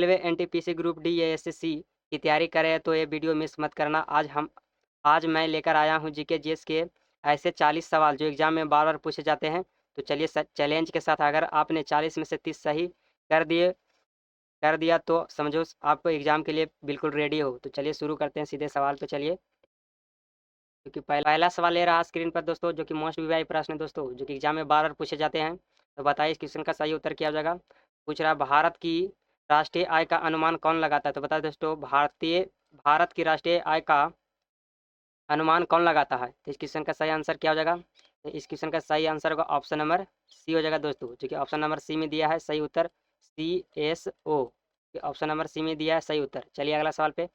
Railway NTPC group D या SSC की तैयारी कर रहे हैं तो ये वीडियो मिस मत करना। आज मैं लेकर आया हूँ जीके जीएस के ऐसे 40 सवाल जो एग्जाम में बार बार पूछे जाते हैं। तो चलिए चैलेंज के साथ अगर आपने 40 में से 30 सही कर दिया तो समझो आपको एग्जाम के लिए बिल्कुल रेडी हो। तो चलिए शुरू करते हैं सीधे सवाल पे। चलिए, क्योंकि पहला सवाल ले रहा स्क्रीन पर दोस्तों, जो कि मोस्ट वीआई प्रश्न है दोस्तों, जो कि एग्जाम में बार बार पूछे जाते हैं। तो बताइए इस क्वेश्चन का सही उत्तर क्या हो जाएगा। पूछ रहा भारत की राष्ट्रीय आय का अनुमान कौन लगाता है। तो बताइए दोस्तों, भारत की राष्ट्रीय आय का अनुमान कौन लगाता है। तो इस क्वेश्चन का सही आंसर क्या हो जाएगा। तो इस क्वेश्चन का सही आंसर होगा ऑप्शन नंबर सी हो जाएगा दोस्तों, जो कि ऑप्शन नंबर सी में दिया है सही उत्तर CSO। ऑप्शन नंबर सी में दिया है सही उत्तर। चलिए अगला सवाल पे,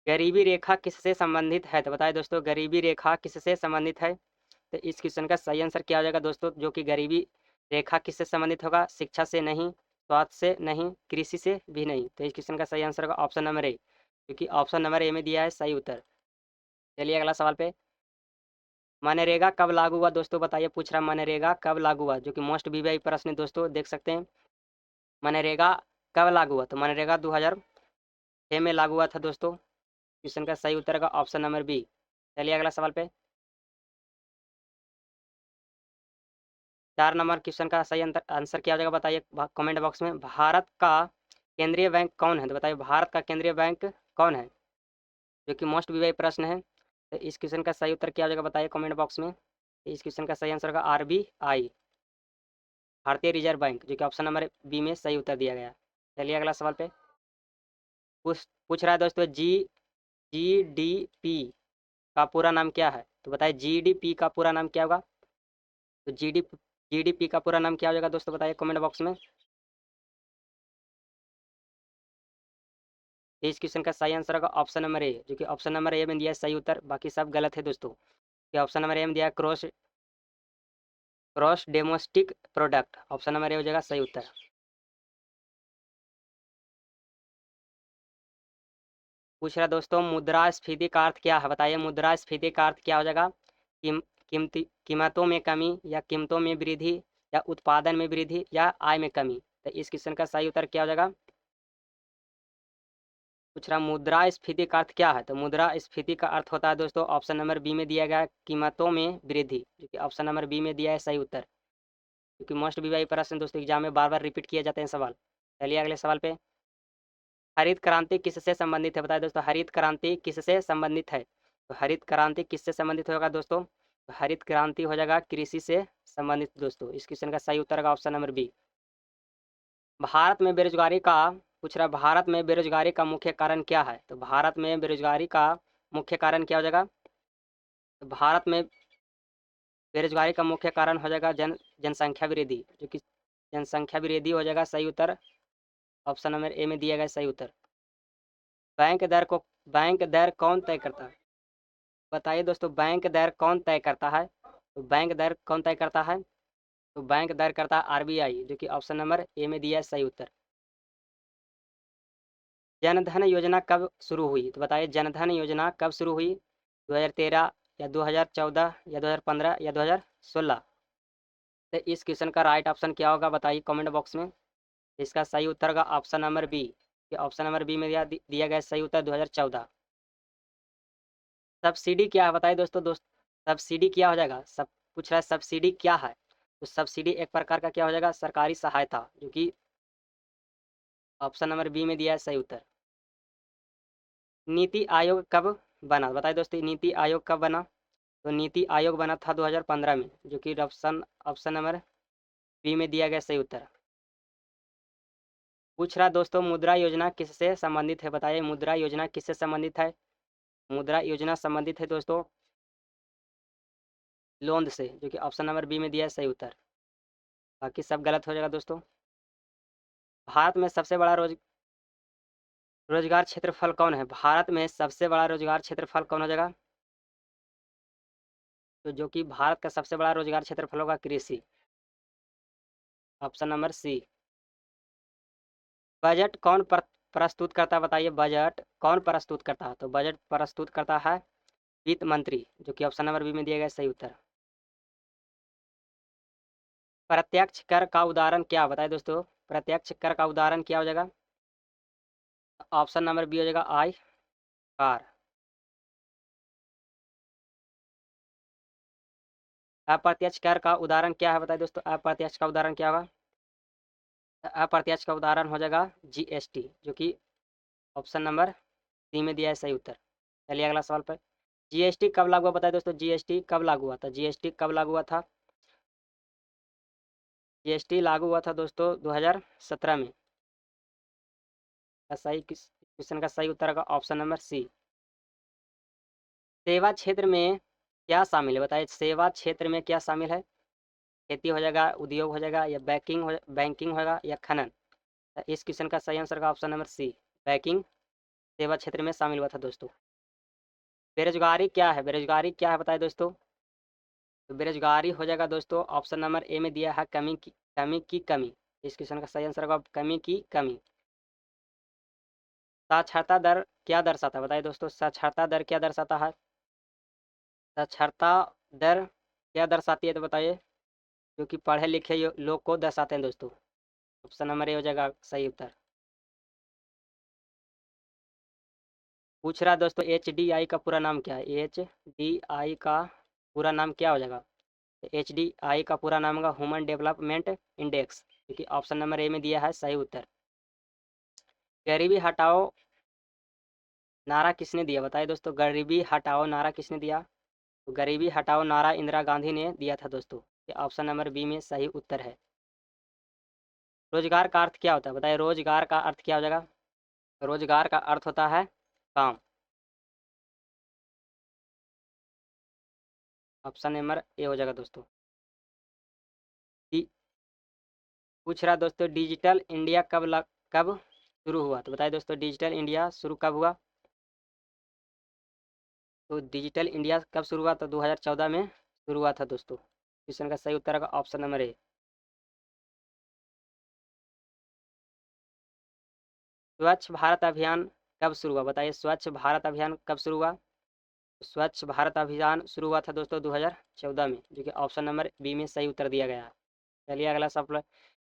गरीबी रेखा किससे संबंधित है। तो बताइए दोस्तों, गरीबी रेखा किससे संबंधित है। तो इस क्वेश्चन का सही आंसर क्या हो जाएगा दोस्तों, जो कि गरीबी रेखा किससे संबंधित होगा। शिक्षा से नहीं, स्वास्थ्य से नहीं, कृषि से भी नहीं। तो इस क्वेश्चन का सही आंसर होगा ऑप्शन नंबर ए, क्योंकि ऑप्शन नंबर ए में दिया है सही उत्तर। चलिए अगला सवाल पे, मनरेगा कब लागू हुआ दोस्तों। बताइए, पूछ रहा मनरेगा कब लागू हुआ, जो कि मोस्ट वीआई प्रश्न है दोस्तों, देख सकते हैं। मनरेगा कब लागू हुआ। तो मनरेगा 2006 में लागू हुआ था दोस्तों। क्वेश्चन का सही उत्तर का ऑप्शन नंबर बी। चलिए अगला सवाल पे, 4 नंबर क्वेश्चन का सही आंसर क्या हो जाएगा बताइए कमेंट बॉक्स में। भारत का केंद्रीय बैंक कौन है। तो बताइए भारत का केंद्रीय बैंक कौन है, जो कि मोस्ट वीआई प्रश्न है। तो इस क्वेश्चन का सही उत्तर क्या हो जाएगा बताइए कमेंट बॉक्स में। इस क्वेश्चन का सही आंसर का RBI, भारतीय रिजर्व बैंक, जो कि ऑप्शन नंबर बी में सही उत्तर दिया गया। चलिए अगला सवाल पे, पूछ रहा है दोस्तों, GDP का पूरा नाम क्या है। तो बताइए GDP का पूरा नाम क्या होगा। तो GDP का पूरा नाम क्या हो जाएगा दोस्तों, बताइए कमेंट बॉक्स में। इस क्वेश्चन का सही आंसर होगा ऑप्शन नंबर ए, जो कि ऑप्शन नंबर ए में दिया है सही उत्तर। बाकी सब गलत है दोस्तों, कि ऑप्शन नंबर ए में दिया है cross domestic product. Option number A हो जाएगा सही उत्तर। पूछ रहा दोस्तों, मुद्रास्फीति का अर्थ क्या है। बताइए मुद्रास्फीति का अर्थ क्या हो जाएगा। कीमतों में कमी, या कीमतों में वृद्धि, या उत्पादन में वृद्धि, या आय में कमी। तो इस क्वेश्चन का सही उत्तर क्या हो जाएगा। पूछ रहा मुद्रास्फीति का अर्थ क्या है। तो मुद्रास्फीति का अर्थ होता है दोस्तों, ऑप्शन नंबर बी में दिया गया है कीमतों में वृद्धि, जो कि ऑप्शन नंबर बी में दिया है सही उत्तर। क्योंकि मोस्ट वीआई प्रश्न दोस्तों एग्जाम में बार बार रिपीट किए जाते हैं सवाल। चलिए अगले सवाल पे, हरित क्रांति किससे संबंधित है। बताइए दोस्तों, हरित क्रांति किससे संबंधित है। तो हरित क्रांति किससे संबंधित होगा दोस्तों। तो हरित क्रांति हो जाएगा कृषि से संबंधित दोस्तों। इस क्वेश्चन का सही उत्तर होगा ऑप्शन नंबर बी। भारत में बेरोजगारी का, पूछ रहा भारत में बेरोजगारी का मुख्य कारण क्या है। तो भारत में बेरोजगारी का मुख्य कारण क्या हो जाएगा। तो भारत में बेरोजगारी का मुख्य कारण हो जाएगा जनसंख्या वृद्धि, जो कि जनसंख्या वृद्धि हो जाएगा सही उत्तर। ऑप्शन नंबर ए में दिया गया सही उत्तर। बैंक दर कौन तय करता है। बताइए दोस्तों, बैंक दर कौन तय करता है। तो बैंक दर कौन तय करता है। तो बैंक दर करता है RBI, जो कि ऑप्शन नंबर ए में दिया है सही उत्तर। जनधन योजना कब शुरू हुई। तो बताइए जनधन योजना कब शुरू हुई। 2013, या 2014, या 2015, या 2016। तो इस क्वेश्चन का राइट ऑप्शन क्या होगा बताइए कमेंट बॉक्स में। इसका सही उत्तर का option number B, option number B में दिया गया सही उत्तर 2014। सब्सिडी क्या है बताइए दोस्तों, सब्सिडी क्या हो जाएगा। सब पूछ रहा है सब्सिडी क्या है। तो सब्सिडी एक प्रकार का क्या हो जाएगा, सरकारी सहायता, जो कि ऑप्शन नंबर बी में दिया है सही उत्तर। नीति आयोग कब बना। बताइए दोस्तों, नीति आयोग कब बना। तो नीति आयोग बना था 2015 में, जो कि ऑप्शन नंबर बी में दिया गया सही उत्तर। पूछ रहा दोस्तों, मुद्रा योजना किससे संबंधित है। बताइए मुद्रा योजना किससे संबंधित है। मुद्रा योजना संबंधित है दोस्तों लोन से, जो कि ऑप्शन नंबर बी में दिया है सही उत्तर। बाकी सब गलत हो जाएगा दोस्तों। भारत में सबसे बड़ा रोजगार क्षेत्रफल कौन है। भारत में सबसे बड़ा रोजगार क्षेत्रफल कौन हो जाएगा। तो जो कि भारत का सबसे बड़ा रोजगार क्षेत्रफल होगा कृषि, ऑप्शन नंबर सी। बजट कौन प्रस्तुत करता है। बताइए बजट कौन प्रस्तुत करता है। तो बजट प्रस्तुत करता है वित्त मंत्री, जो कि ऑप्शन नंबर बी में दिया गया सही उत्तर। प्रत्यक्ष कर का उदाहरण क्या। बताइए दोस्तों, प्रत्यक्ष कर का उदाहरण क्या हो जाएगा। ऑप्शन नंबर बी हो जाएगा आई कार। अप्रत्यक्ष कर का उदाहरण क्या है बताइए दोस्तों, अप्रत्यक्ष का उदाहरण क्या होगा? अप्रत्यक्ष का उदाहरण हो जाएगा जीएसटी, जो कि ऑप्शन नंबर सी में दिया है सही उत्तर। चलिए अगला सवाल पर, जीएसटी कब लागू हुआ बताइए दोस्तों, जीएसटी कब लागू हुआ था? जीएसटी कब लागू हुआ था? जीएसटी लागू हुआ था दोस्तों 2017 में। सही क्वेश्चन का सही उत्तर होगा ऑप्शन नंबर सी। सेवा क्षेत्र में क्या शामिल है बताइए, सेवा क्षेत्र में क्या शामिल है? खेती हो जाएगा, उद्योग हो जाएगा, या बैंकिंग होगा, या खनन? इस क्वेश्चन का सही आंसर का ऑप्शन नंबर सी, बैंकिंग सेवा क्षेत्र में शामिल हुआ था दोस्तों। बेरोजगारी क्या है, बेरोजगारी क्या है बताइए दोस्तों? तो बेरोजगारी हो जाएगा दोस्तों ऑप्शन नंबर ए में दिया है कमी। इस क्वेश्चन का सही आंसर होगा कमी की कमी। साक्षरता दर क्या दर्शाता है बताइए दोस्तों, साक्षरता दर क्या दर्शाता है? साक्षरता दर क्या दर्शाती है तो बताइए, जो कि पढ़े लिखे लोग को दर्शाते हैं दोस्तों। ऑप्शन नंबर ए हो जाएगा सही उत्तर। पूछ रहा है दोस्तों HDI का पूरा नाम क्या है? HDI का पूरा नाम क्या हो जाएगा? HDI का पूरा नाम होगा ह्यूमन डेवलपमेंट इंडेक्स, क्योंकि ऑप्शन नंबर ए में दिया है सही उत्तर। गरीबी हटाओ नारा किसने दिया बताइए दोस्तों, गरीबी हटाओ नारा किसने दिया? तो गरीबी हटाओ नारा इंदिरा गांधी ने दिया था दोस्तों। ये ऑप्शन नंबर बी में सही उत्तर है। रोजगार का अर्थ क्या होता है बताइए, रोजगार का अर्थ क्या हो जाएगा? रोजगार का अर्थ होता है काम। ऑप्शन नंबर ए हो जाएगा दोस्तों। पूछ रहा दोस्तों डिजिटल इंडिया कब शुरू हुआ? तो बताइए दोस्तों डिजिटल इंडिया शुरू कब हुआ? तो डिजिटल इंडिया कब शुरू हुआ? तो 2014 में शुरू हुआ था दोस्तों। क्वेश्चन का सही उत्तर होगा ऑप्शन नंबर ए। स्वच्छ भारत अभियान कब शुरू हुआ बताइए, स्वच्छ भारत अभियान कब शुरू हुआ? स्वच्छ भारत अभियान शुरू हुआ था दोस्तों 2014 में, जो कि ऑप्शन नंबर बी में सही उत्तर दिया गया है। चलिए अगला सवाल,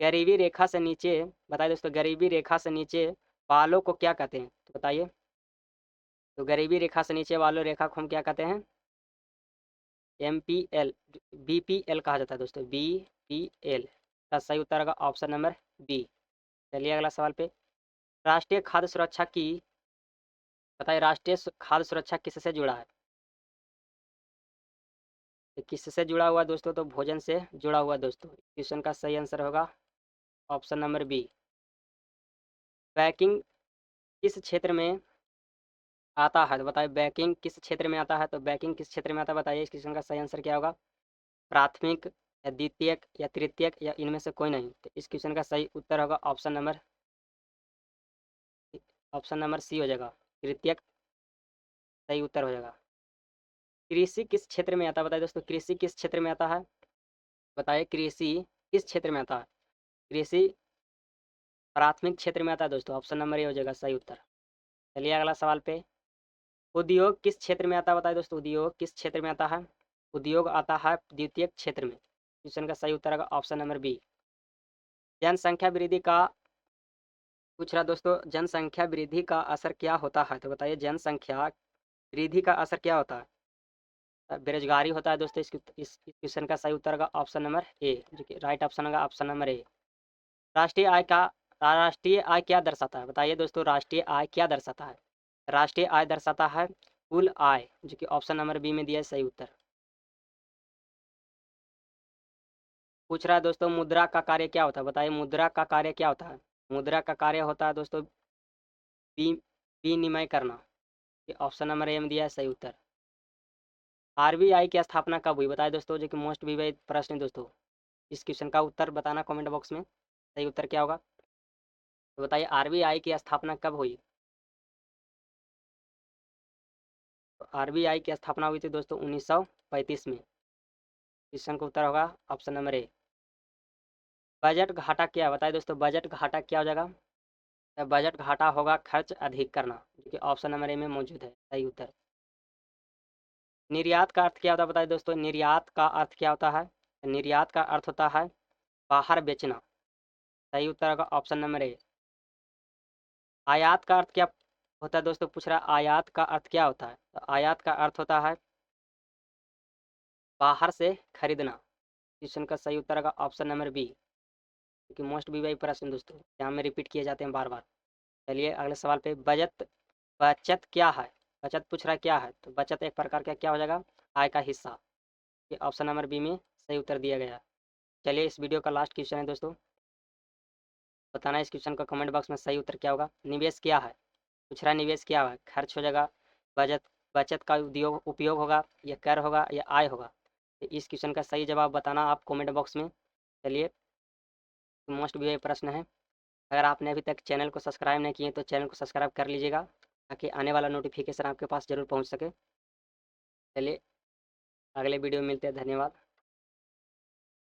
गरीबी रेखा से नीचे बताइए दोस्तों, गरीबी रेखा से नीचे वालों को क्या कहते हैं तो बताइए? तो गरीबी रेखा से नीचे वालों रेखा को हम क्या कहते हैं? MPL BPL कहा जाता है दोस्तों, BPL का सही उत्तर होगा ऑप्शन नंबर बी। चलिए अगला सवाल पे, राष्ट्रीय खाद्य सुरक्षा की बताइए, राष्ट्रीय खाद्य सुरक्षा किससे जुड़ा है? तो किससे जुड़ा हुआ दोस्तों? तो भोजन से जुड़ा हुआ दोस्तों। क्वेश्चन का सही आंसर होगा ऑप्शन नंबर बी। बैंकिंग किस क्षेत्र में आता है तो बताइए, बैंकिंग किस क्षेत्र में आता है? तो बैंकिंग किस क्षेत्र में आता है बताइए, इस क्वेश्चन का सही आंसर क्या होगा? प्राथमिक या द्वितीयक या तृतीयक या इनमें से कोई नहीं? तो इस क्वेश्चन का सही उत्तर होगा ऑप्शन नंबर सी हो जाएगा, तृतीयक सही उत्तर हो जाएगा। कृषि किस क्षेत्र में आता है बताइए दोस्तों, कृषि किस क्षेत्र में आता है? बताइए कृषि किस क्षेत्र में आता है? कृषि प्राथमिक क्षेत्र में आता है दोस्तों, ऑप्शन नंबर ए हो जाएगा सही उत्तर। चलिए अगला सवाल पे, उद्योग किस क्षेत्र में आता है बताइए दोस्तों, उद्योग किस क्षेत्र में आता है? उद्योग आता है द्वितीयक क्षेत्र में। क्वेश्चन का सही उत्तर होगा ऑप्शन नंबर बी। जनसंख्या वृद्धि का पूछ रहा दोस्तों, जनसंख्या वृद्धि का असर क्या होता है? तो बताइए जनसंख्या वृद्धि का असर क्या होता है? बेरोजगारी होता है दोस्तों। इस क्वेश्चन का सही उत्तर होगा ऑप्शन नंबर ए, जो कि राइट ऑप्शन होगा ऑप्शन नंबर ए। राष्ट्रीय आय का राष्ट्रीय आय क्या दर्शाता है बताइए दोस्तों, राष्ट्रीय आय क्या दर्शाता है? राष्ट्रीय आय दर्शाता है कुल आय, जो कि ऑप्शन नंबर बी में दिया है सही उत्तर। पूछ रहा है दोस्तों मुद्रा का कार्य क्या होता है? बताइए मुद्रा का कार्य क्या होता है? मुद्रा का कार्य होता है दोस्तों विनिमय करना। ये ऑप्शन नंबर ए में दिया है सही उत्तर। RBI की स्थापना कब हुई बताइए दोस्तों, जो कि मोस्ट विवादित प्रश्न है दोस्तों। इस क्वेश्चन का उत्तर बताना कमेंट बॉक्स में, सही उत्तर क्या होगा? तो बताइए RBI की स्थापना कब हुई? तो RBI की स्थापना हुई थी दोस्तों 1935 में। क्वेश्चन का उत्तर होगा ऑप्शन नंबर ए। बजट घाटा क्या है बताइए दोस्तों, बजट घाटा क्या हो जाएगा? तो बजट घाटा होगा खर्च अधिक करना, जो कि ऑप्शन नंबर ए में मौजूद है सही उत्तर। निर्यात का अर्थ क्या होता है बताइए दोस्तों, निर्यात का अर्थ क्या होता है? निर्यात का अर्थ होता है बाहर बेचना। सही उत्तर होगा ऑप्शन नंबर ए। आयात का अर्थ क्या होता है दोस्तों? पूछ रहा है आयात का अर्थ क्या होता है? तो आयात का अर्थ होता है बाहर से खरीदना। क्वेश्चन का सही उत्तर होगा ऑप्शन नंबर बी, क्योंकि मोस्ट बी वाई प्रश्न दोस्तों यहाँ में रिपीट किए जाते हैं बार बार। चलिए अगले सवाल पे, बचत बचत क्या है? बचत पूछ रहा है क्या है, तो बचत एक प्रकार का क्या हो जाएगा? आय का हिस्सा। ये ऑप्शन नंबर बी में सही उत्तर दिया गया है। चलिए इस वीडियो का लास्ट क्वेश्चन है दोस्तों, बताना इस क्वेश्चन का कमेंट बॉक्स में सही उत्तर क्या होगा। निवेश क्या है? पूछ रहा है निवेश क्या है? खर्च हो जाएगा, बचत बचत का उपयोग उपयोग होगा, या कर होगा, या आय होगा? तो इस क्वेश्चन का सही जवाब बताना आप कमेंट बॉक्स में। चलिए मोस्ट भी प्रश्न है, अगर आपने अभी तक चैनल को सब्सक्राइब नहीं किए तो चैनल को सब्सक्राइब कर लीजिएगा, ताकि आने वाला नोटिफिकेशन आपके पास ज़रूर पहुंच सके। चलिए अगले वीडियो में मिलते हैं, धन्यवाद।